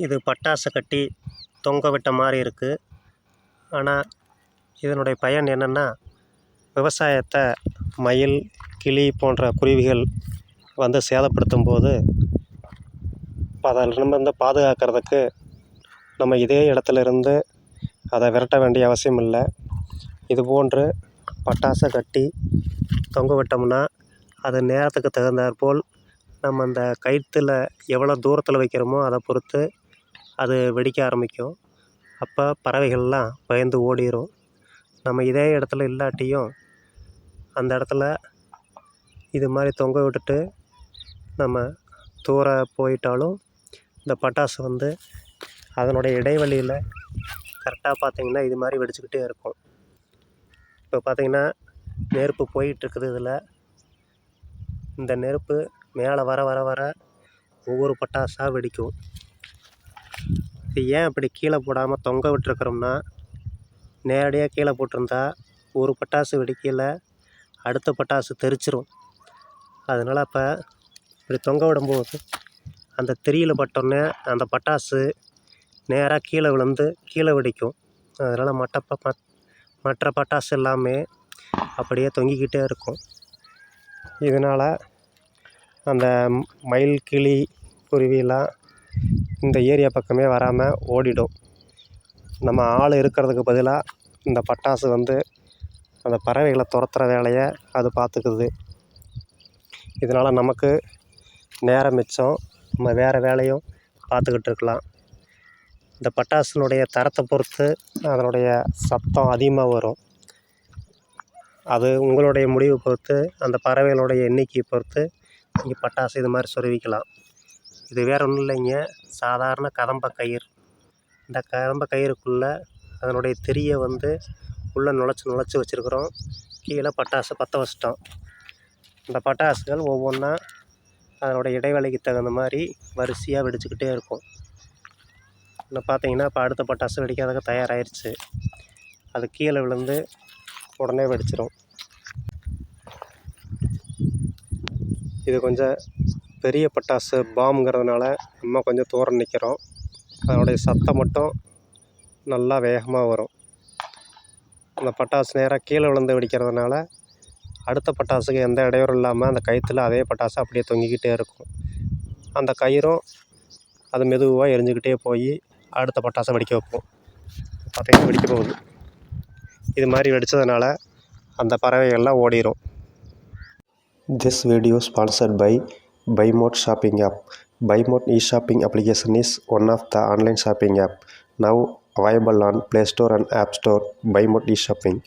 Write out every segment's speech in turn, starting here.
இது பட்டாசை கட்டி தொங்க விட்ட மாதிரி இருக்குது. ஆனால் இதனுடைய பயன் என்னென்னா, விவசாயத்தை மயில், கிளி போன்ற குருவிகள் வந்து சேதப்படுத்தும் போது அதிலிருந்து பாதுகாக்கிறதுக்கு நம்ம இதே இடத்துல இருந்து அதை விரட்ட வேண்டிய அவசியம் இல்லை. இதுபோன்று பட்டாசை கட்டி தொங்க விட்டோம்னா அது நேரத்துக்கு தகுந்தாற்போல் நம்ம அந்த கயிற்றுல எவ்வளோ தூரத்தில் வைக்கிறோமோ அதை பொறுத்து அது வெடிக்க ஆரம்பிக்கும். அப்போ பறவைகள்லாம் பயந்து ஓடிடும். நம்ம இதே இடத்துல இல்லாட்டியும் அந்த இடத்துல இது மாதிரி தொங்க விட்டுட்டு நம்ம தூர போயிட்டாலும் இந்த பட்டாசு வந்து அதனுடைய இடைவெளியில் கரெக்டாக பார்த்திங்கன்னா இது மாதிரி வெடிச்சுக்கிட்டே இருக்கும். இப்போ பார்த்திங்கன்னா நெருப்பு போயிட்டுருக்குது. இதில் இந்த நெருப்பு மேலே வர வர வர ஒவ்வொரு பட்டாசாக வெடிக்கும். இது ஏன் அப்படி கீழே போடாமல் தொங்க விட்டுருக்குறோம்னா, நேரடியாக கீழே போட்டிருந்தா ஒரு பட்டாசு வெடிக்கையில் அடுத்த பட்டாசு தெறிச்சிரும். அதனால் இப்போ இப்படி தொங்க விடும்போது அந்த திரியில் பட்டோன்னே அந்த பட்டாசு நேராக கீழே விழுந்து கீழே வெடிக்கும். அதனால் மற்ற பட்டாசு எல்லாமே அப்படியே தொங்கிக்கிட்டே இருக்கும். இதனால் அந்த மயில், கிளி, குருவிலாம் இந்த ஏரியா பக்கமே வராமல் ஓடிடும். நம்ம ஆள் இருக்கிறதுக்கு பதிலாக இந்த பட்டாசு வந்து அந்த பறவைகளை துரத்துகிற வேலையை அது பார்த்துக்குது. இதனால் நமக்கு நேரம் மிச்சம். நம்ம வேறு வேலையும் பார்த்துக்கிட்டு இருக்கலாம். இந்த பட்டாசுனுடைய தரத்தை பொறுத்து அதனுடைய சத்தம் அதிகமாக வரும். அது உங்களுடைய முடிவை பொறுத்து, அந்த பறவைகளுடைய எண்ணிக்கையை பொறுத்து நீங்கள் பட்டாசு இது மாதிரி சொருவிக்கலாம். இது வேறு ஒன்றும் இல்லைங்க, சாதாரண கதம்ப கயிறு. இந்த கதம்ப கயிறுக்குள்ளே அதனுடைய திரியை வந்து உள்ளே நுழைச்சி வச்சுருக்குறோம். கீழே பட்டாசு பற்ற வச்சிட்டோம். இந்த பட்டாசுகள் ஒவ்வொன்றா அதனுடைய இடைவெளிக்கு தகுந்த மாதிரி வரிசையாக வெடிச்சுக்கிட்டே இருக்கும். இன்னும் பார்த்தீங்கன்னா இப்போ அடுத்த பட்டாசு வெடிக்கிறதுக்கு தயாராகிருச்சு. அது கீழே விழுந்து உடனே வெடிச்சிடும். இது கொஞ்சம் பெரிய பட்டாசு பாம்புங்கிறதுனால நம்ம கொஞ்சம் தூரம் நிற்கிறோம். அதனுடைய சத்தம் மட்டும் நல்லா வேகமாக வரும். அந்த பட்டாசு நேராக கீழே விழுந்து வெடிக்கிறதுனால அடுத்த பட்டாசுக்கு எந்த இடையூறும் இல்லாமல் அந்த கயிற்றுல அதே பட்டாசு அப்படியே தொங்கிக்கிட்டே இருக்கும். அந்த கயிறும் அது மெதுவாக எரிஞ்சுக்கிட்டே போய் அடுத்த பட்டாசை வெடிக்க வைப்போம். பார்த்தீங்கன்னா வெடிக்க போகுது. இது மாதிரி வெடித்ததுனால அந்த பறவைகள்லாம் ஓடிடும். This video sponsored by BuyMode shopping app. BuyMode e-shopping application is one of the online shopping app now available on Play Store and App Store. BuyMode e-shopping.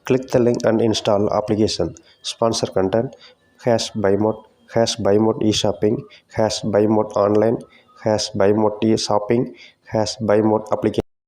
Click the link and install application. Sponsor content #BuyMode #BuyMode e-shopping #BuyMode online #BuyMode e-shopping #BuyMode application.